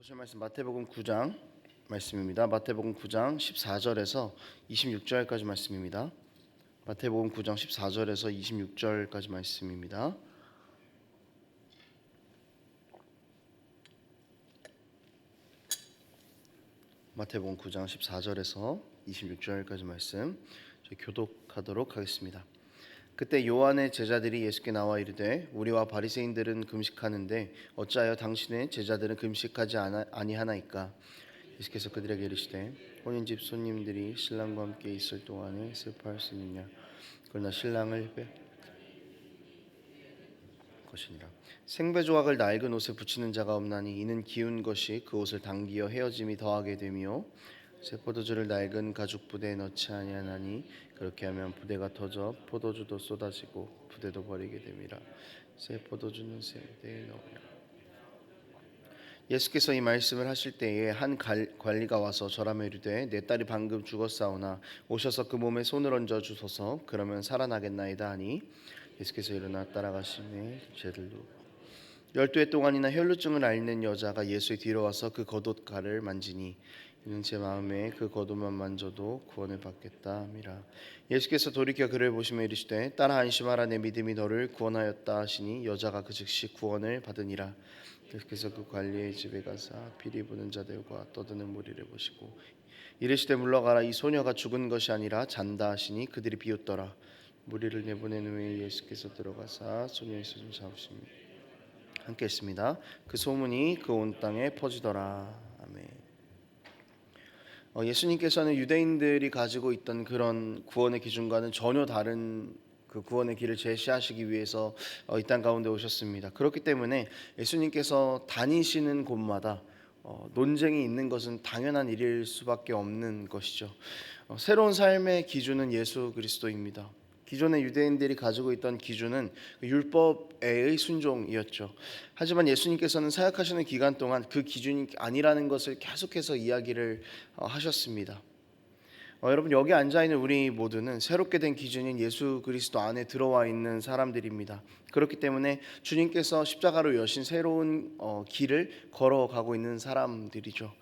보실 말씀 마태복음 9장 말씀입니다. 마태복음 9장 14절에서 26절까지 말씀입니다. 마태복음 9장 14절에서 26절까지 말씀입니다. 마태복음 9장 14절에서 26절까지 말씀 저희 교독하도록 하겠습니다. 그때 요한의 제자들이 예수께 나와 이르되 우리와 바리새인들은 금식하는데 어찌하여 당신의 제자들은 금식하지 아니하나이까? 예수께서 그들에게 이르시되 혼인집 손님들이 신랑과 함께 있을 동안에 슬퍼할 수 있느냐? 그러나 신랑을 빼 것이니라. 생배조각을 낡은 옷에 붙이는 자가 없나니 이는 기운 것이 그 옷을 당기어 헤어짐이 더하게 되며 새 포도주를 낡은 가죽 부대에 넣지 아니하나니 그렇게 하면 부대가 터져 포도주도 쏟아지고 부대도 버리게 됨이라. 새 포도주는 새 부대에 넣으라. 예수께서 이 말씀을 하실 때에 한 관리가 와서 절하며 이르되 내 딸이 방금 죽었사오나 오셔서 그 몸에 손을 얹어 주소서 그러면 살아나겠나이다 하니 예수께서 일어나 따라가시매 제들도 12해 동안이나 혈루증을 앓는 여자가 예수의 뒤로 와서 그 겉옷가를 만지니 이는 제 마음에 그 겉옷만 만져도 구원을 받겠다 함이라. 예수께서 돌이켜 그를 보시며 이르시되 딸아 안심하라 내 믿음이 너를 구원하였다 하시니 여자가 그 즉시 구원을 받으니라. 예수께서 그 관리의 집에 가사 피리 부는 자들과 떠드는 무리를 보시고 이르시되 물러가라 이 소녀가 죽은 것이 아니라 잔다 하시니 그들이 비웃더라. 무리를 내보낸 후에 예수께서 들어가사 소녀의 손을 잡으시니 함께 했습니다. 그 소문이 그 온 땅에 퍼지더라. 아멘. 예수님께서는 유대인들이 가지고 있던 그런 구원의 기준과는 전혀 다른 그 구원의 길을 제시하시기 위해서 이 땅 가운데 오셨습니다. 그렇기 때문에 예수님께서 다니시는 곳마다 논쟁이 있는 것은 당연한 일일 수밖에 없는 것이죠. 새로운 삶의 기준은 예수 그리스도입니다. 기존의 유대인들이 가지고 있던 기준은 율법의 순종이었죠. 하지만 예수님께서는 사역하시는 기간 동안 그 기준이 아니라는 것을 계속해서 이야기를 하셨습니다. 여러분 여기 앉아있는 우리 모두는 새롭게 된 기준인 예수 그리스도 안에 들어와 있는 사람들입니다. 그렇기 때문에 주님께서 십자가로 여신 새로운 길을 걸어가고 있는 사람들이죠.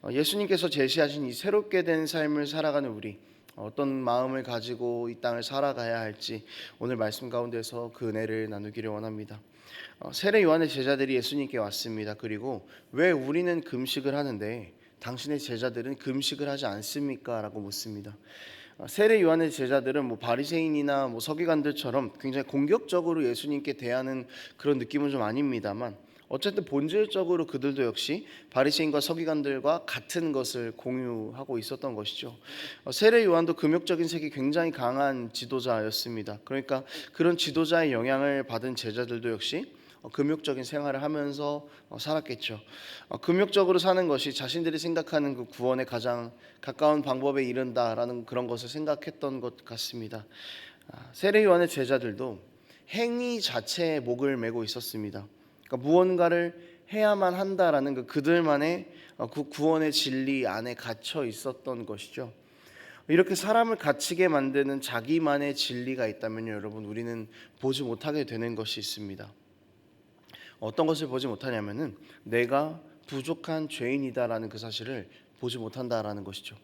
예수님께서 제시하신 이 새롭게 된 삶을 살아가는 우리 어떤 마음을 가지고 이 땅을 살아가야 할지 오늘 말씀 가운데서 그 은혜를 나누기를 원합니다. 세례 요한의 제자들이 예수님께 왔습니다. 그리고 왜 우리는 금식을 하는데 당신의 제자들은 금식을 하지 않습니까? 라고 묻습니다. 세례 요한의 제자들은 바리새인이나 서기관들처럼 굉장히 공격적으로 예수님께 대하는 그런 느낌은 좀 아닙니다만 어쨌든 본질적으로 그들도 역시 바리새인과 서기관들과 같은 것을 공유하고 있었던 것이죠. 세례 요한도 금욕적인 색이 굉장히 강한 지도자였습니다. 그러니까 그런 지도자의 영향을 받은 제자들도 역시 금욕적인 생활을 하면서 살았겠죠. 금욕적으로 사는 것이 자신들이 생각하는 그 구원에 가장 가까운 방법에 이른다라는 그런 것을 생각했던 것 같습니다. 세례 요한의 제자들도 행위 자체에 목을 메고 있었습니다. 그러니까 무언가를 해야만 한다라는 그들만의 그 구원의 진리 안에 갇혀 있었던 것이죠. 이렇게 사람을 갇히게 만드는 자기만의 진리가 있다면 여러분 우리는 보지 못하게 되는 것이 있습니다. 어떤 것을 보지 못하냐면은 내가 부족한 죄인이다라는 그 사실을 보지 못한다라는 것이죠.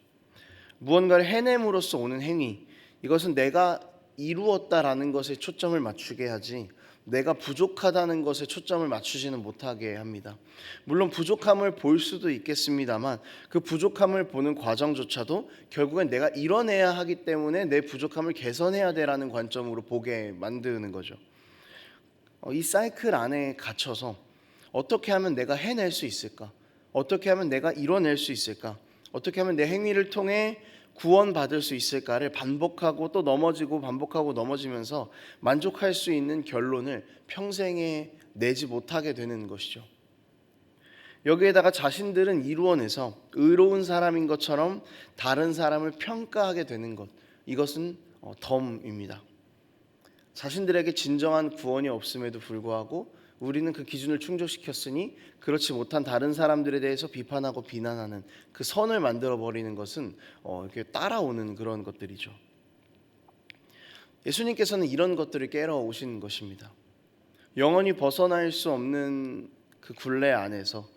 무언가를 해냄으로써 오는 행위, 이것은 내가 이루었다라는 것에 초점을 맞추게 하지 내가 부족하다는 것에 초점을 맞추지는 못하게 합니다. 물론 부족함을 볼 수도 있겠습니다만 그 부족함을 보는 과정조차도 결국엔 내가 이뤄내야 하기 때문에 내 부족함을 개선해야 되라는 관점으로 보게 만드는 거죠. 이 사이클 안에 갇혀서 어떻게 하면 내가 해낼 수 있을까? 어떻게 하면 내가 이뤄낼 수 있을까? 어떻게 하면 내 행위를 통해 구원받을 수 있을까를 반복하고 또 넘어지고 반복하고 넘어지면서 만족할 수 있는 결론을 평생에 내지 못하게 되는 것이죠. 여기에다가 자신들은 이루어내서 의로운 사람인 것처럼 다른 사람을 평가하게 되는 것, 이것은 덤입니다. 자신들에게 진정한 구원이 없음에도 불구하고 우리는 그 기준을 충족시켰으니 그렇지 못한 다른 사람들에 대해서 비판하고 비난하는 그 선을 만들어 버리는 것은 이렇게 따라오는 그런 것들이죠. 예수님께서는 이런 것들을 깨러 오신 것입니다. 영원히 벗어날 수 없는 그 굴레 안에서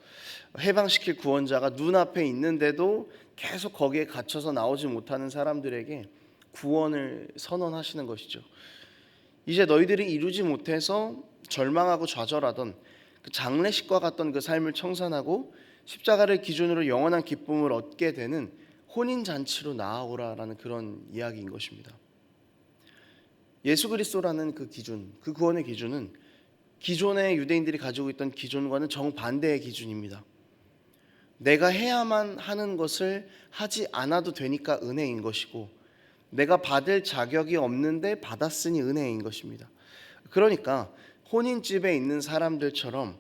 해방시킬 구원자가 눈앞에 있는데도 계속 거기에 갇혀서 나오지 못하는 사람들에게 구원을 선언하시는 것이죠. 이제 너희들이 이루지 못해서 절망하고 좌절하던 그 장례식과 같던 그 삶을 청산하고 십자가를 기준으로 영원한 기쁨을 얻게 되는 혼인잔치로 나아오라라는 그런 이야기인 것입니다. 예수 그리스도라는 그 기준, 그 구원의 기준은 기존의 유대인들이 가지고 있던 기준과는 정반대의 기준입니다. 내가 해야만 하는 것을 하지 않아도 되니까 은혜인 것이고, 내가 받을 자격이 없는데 받았으니 은혜인 것입니다. 그러니까 혼인집에 있는 사람들처럼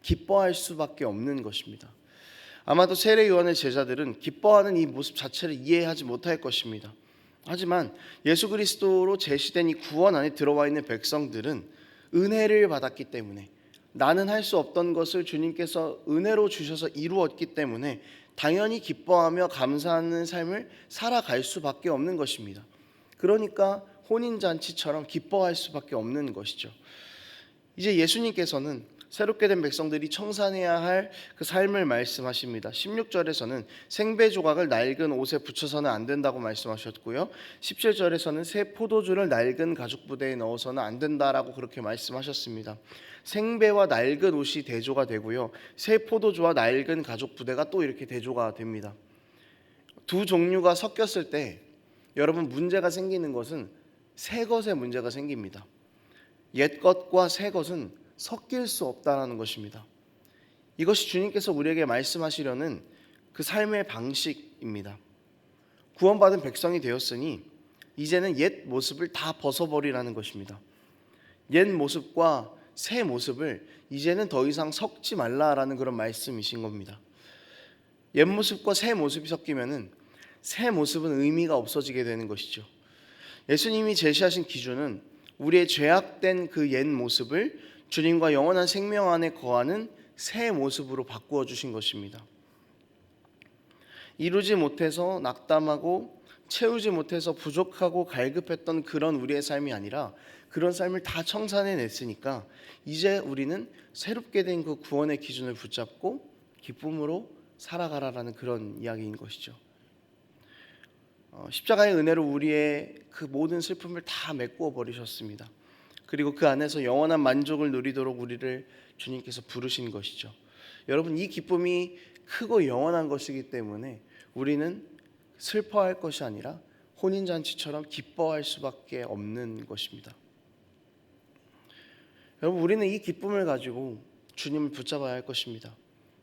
기뻐할 수밖에 없는 것입니다. 아마도 세례 요한의 제자들은 기뻐하는 이 모습 자체를 이해하지 못할 것입니다. 하지만 예수 그리스도로 제시된 이 구원 안에 들어와 있는 백성들은 은혜를 받았기 때문에, 나는 할 수 없던 것을 주님께서 은혜로 주셔서 이루었기 때문에 당연히 기뻐하며 감사하는 삶을 살아갈 수밖에 없는 것입니다. 그러니까 혼인잔치처럼 기뻐할 수밖에 없는 것이죠. 이제 예수님께서는 새롭게 된 백성들이 청산해야 할 그 삶을 말씀하십니다. 16절에서는 생배 조각을 낡은 옷에 붙여서는 안 된다고 말씀하셨고요. 17절에서는 새 포도주를 낡은 가죽 부대에 넣어서는 안 된다라고 그렇게 말씀하셨습니다. 생배와 낡은 옷이 대조가 되고요, 새 포도주와 낡은 가죽 부대가 또 이렇게 대조가 됩니다. 두 종류가 섞였을 때 여러분 문제가 생기는 것은 새 것에 문제가 생깁니다. 옛 것과 새 것은 섞일 수 없다는 것입니다. 이것이 주님께서 우리에게 말씀하시려는 그 삶의 방식입니다. 구원받은 백성이 되었으니 이제는 옛 모습을 다 벗어버리라는 것입니다. 옛 모습과 새 모습을 이제는 더 이상 섞지 말라라는 그런 말씀이신 겁니다. 옛 모습과 새 모습이 섞이면은 새 모습은 의미가 없어지게 되는 것이죠. 예수님이 제시하신 기준은 우리의 죄악된 그 옛 모습을 주님과 영원한 생명 안에 거하는 새 모습으로 바꾸어 주신 것입니다. 이루지 못해서 낙담하고 채우지 못해서 부족하고 갈급했던 그런 우리의 삶이 아니라 그런 삶을 다 청산해냈으니까 이제 우리는 새롭게 된 그 구원의 기준을 붙잡고 기쁨으로 살아가라라는 그런 이야기인 것이죠. 십자가의 은혜로 우리의 그 모든 슬픔을 다 메꾸어 버리셨습니다. 그리고 그 안에서 영원한 만족을 누리도록 우리를 주님께서 부르신 것이죠. 여러분, 이 기쁨이 크고 영원한 것이기 때문에 우리는 슬퍼할 것이 아니라 혼인잔치처럼 기뻐할 수밖에 없는 것입니다. 여러분, 우리는 이 기쁨을 가지고 주님을 붙잡아야 할 것입니다.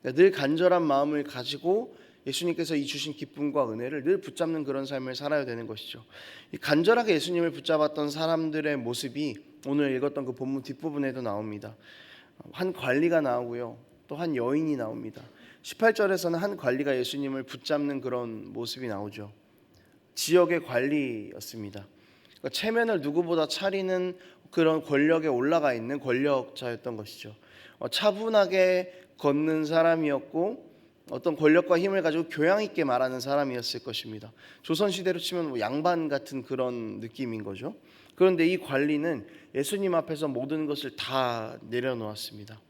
늘 간절한 마음을 가지고 예수님께서 이 주신 기쁨과 은혜를 늘 붙잡는 그런 삶을 살아야 되는 것이죠. 이 간절하게 예수님을 붙잡았던 사람들의 모습이 오늘 읽었던 그 본문 뒷부분에도 나옵니다. 한 관리가 나오고요, 또 한 여인이 나옵니다. 18절에서는 한 관리가 예수님을 붙잡는 그런 모습이 나오죠. 지역의 관리였습니다. 그러니까 체면을 누구보다 차리는 그런 권력에 올라가 있는 권력자였던 것이죠. 차분하게 걷는 사람이었고 어떤 권력과 힘을 가지고 교양 있게 말하는 사람이었을 것입니다. 조선 시대로 치면 뭐 양반 같은 그런 느낌인 거죠. 그런데 이 관리는 예수님 앞에서 모든 것을 다 내려놓았습니다.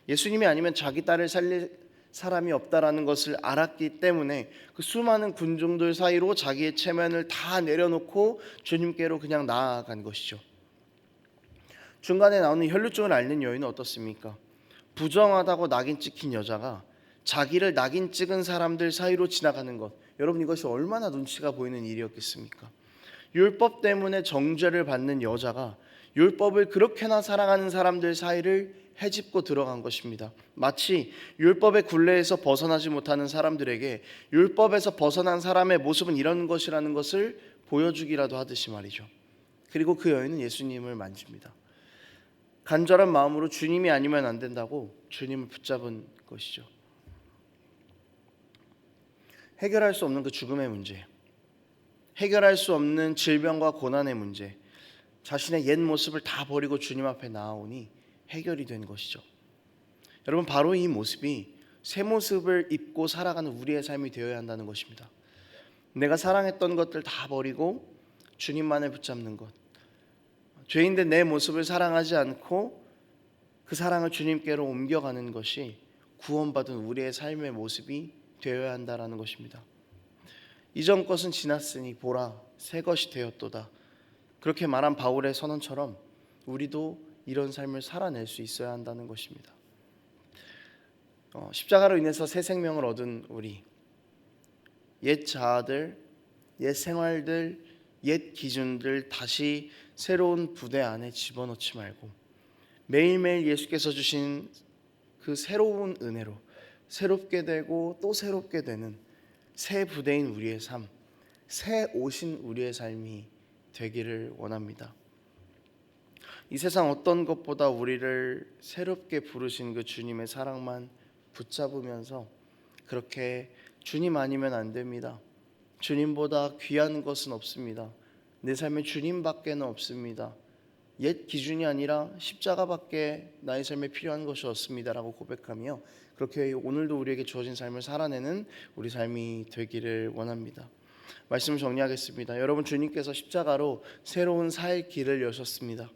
예수님이 아니면 자기 딸을 살릴 사람이 없다라는 것을 알았기 때문에 그 수많은 군중들 사이로 자기의 체면을 다 내려놓고 주님께로 그냥 나아간 것이죠. 중간에 나오는 혈루증을 앓는 여인은 어떻습니까? 부정하다고 낙인 찍힌 여자가 자기를 낙인 찍은 사람들 사이로 지나가는 것, 여러분 이것이 얼마나 눈치가 보이는 일이었겠습니까? 율법 때문에 정죄를 받는 여자가 율법을 그렇게나 사랑하는 사람들 사이를 헤집고 들어간 것입니다. 마치 율법의 굴레에서 벗어나지 못하는 사람들에게 율법에서 벗어난 사람의 모습은 이런 것이라는 것을 보여주기라도 하듯이 말이죠. 그리고 그 여인은 예수님을 만집니다. 간절한 마음으로 주님이 아니면 안 된다고 주님을 붙잡은 것이죠. 해결할 수 없는 그 죽음의 문제, 해결할 수 없는 질병과 고난의 문제, 자신의 옛 모습을 다 버리고 주님 앞에 나아오니 해결이 된 것이죠. 여러분, 바로 이 모습이 새 모습을 입고 살아가는 우리의 삶이 되어야 한다는 것입니다. 내가 사랑했던 것들 다 버리고 주님만을 붙잡는 것, 죄인된 내 모습을 사랑하지 않고 그 사랑을 주님께로 옮겨가는 것이 구원받은 우리의 삶의 모습이 되어야 한다라는 것입니다. 이전 것은 지났으니 보라 새 것이 되었도다. 그렇게 말한 바울의 선언처럼 우리도 이런 삶을 살아낼 수 있어야 한다는 것입니다. 십자가로 인해서 새 생명을 얻은 우리, 옛 자아들, 옛 생활들, 옛 기준들 다시 새로운 부대 안에 집어넣지 말고 매일매일 예수께서 주신 그 새로운 은혜로 새롭게 되고 또 새롭게 되는 새 부대인 우리의 삶, 새 옷인 우리의 삶이 되기를 원합니다. 이 세상 어떤 것보다 우리를 새롭게 부르신 그 주님의 사랑만 붙잡으면서 그렇게 주님 아니면 안 됩니다. 주님보다 귀한 것은 없습니다. 내 삶에 주님밖에는 없습니다. 옛 기준이 아니라 십자가밖에 나의 삶에 필요한 것이 없습니다라고 고백하며 그렇게 오늘도 우리에게 주어진 삶을 살아내는 우리 삶이 되기를 원합니다. 말씀을 정리하겠습니다. 여러분, 주님께서 십자가로 새로운 살 길을 여셨습니다.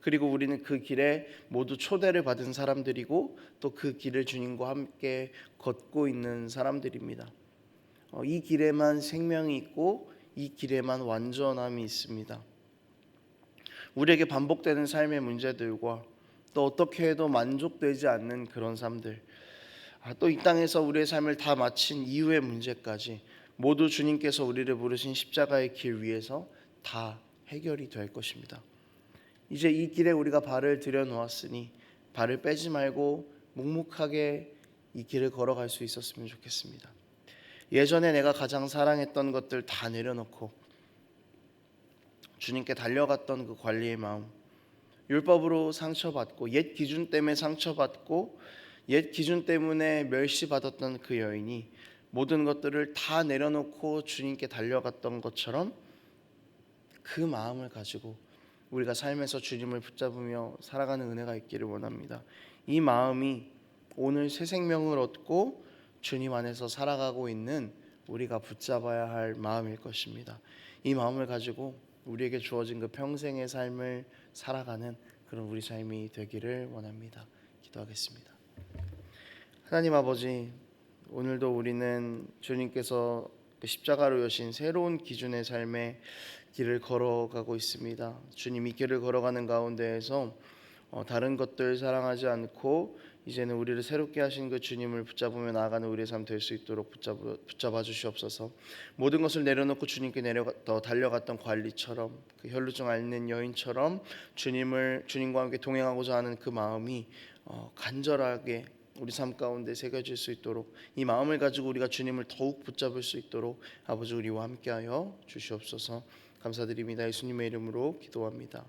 그리고 우리는 그 길에 모두 초대를 받은 사람들이고 또 그 길을 주님과 함께 걷고 있는 사람들입니다. 이 길에만 생명이 있고 이 길에만 완전함이 있습니다. 우리에게 반복되는 삶의 문제들과 또 어떻게 해도 만족되지 않는 그런 삶들, 또 이 땅에서 우리의 삶을 다 마친 이후의 문제까지 모두 주님께서 우리를 부르신 십자가의 길 위에서 다 해결이 될 것입니다. 이제 이 길에 우리가 발을 들여놓았으니 발을 빼지 말고 묵묵하게 이 길을 걸어갈 수 있었으면 좋겠습니다. 예전에 내가 가장 사랑했던 것들 다 내려놓고 주님께 달려갔던 그 관리의 마음, 율법으로 상처받고 옛 기준 때문에 상처받고 옛 기준 때문에 멸시받았던 그 여인이 모든 것들을 다 내려놓고 주님께 달려갔던 것처럼 그 마음을 가지고 우리가 삶에서 주님을 붙잡으며 살아가는 은혜가 있기를 원합니다. 이 마음이 오늘 새 생명을 얻고 주님 안에서 살아가고 있는 우리가 붙잡아야 할 마음일 것입니다. 이 마음을 가지고 우리에게 주어진 그 평생의 삶을 살아가는 그런 우리 삶이 되기를 원합니다. 기도하겠습니다. 하나님 아버지, 오늘도 우리는 주님께서 십자가로 여신 새로운 기준의 삶의 길을 걸어가고 있습니다. 주님, 이 길을 걸어가는 가운데에서 다른 것들 사랑하지 않고 이제는 우리를 새롭게 하신 그 주님을 붙잡으며 나아가는 우리의 삶 될 수 있도록 붙잡아 주시옵소서. 모든 것을 내려놓고 주님께 달려갔던 관리처럼 그 혈루증 앓는 여인처럼 주님과 함께 동행하고자 하는 그 마음이 간절하게 우리 삶 가운데 새겨질 수 있도록 이 마음을 가지고 우리가 주님을 더욱 붙잡을 수 있도록 아버지 우리와 함께하여 주시옵소서. 감사드립니다. 예수님의 이름으로 기도합니다.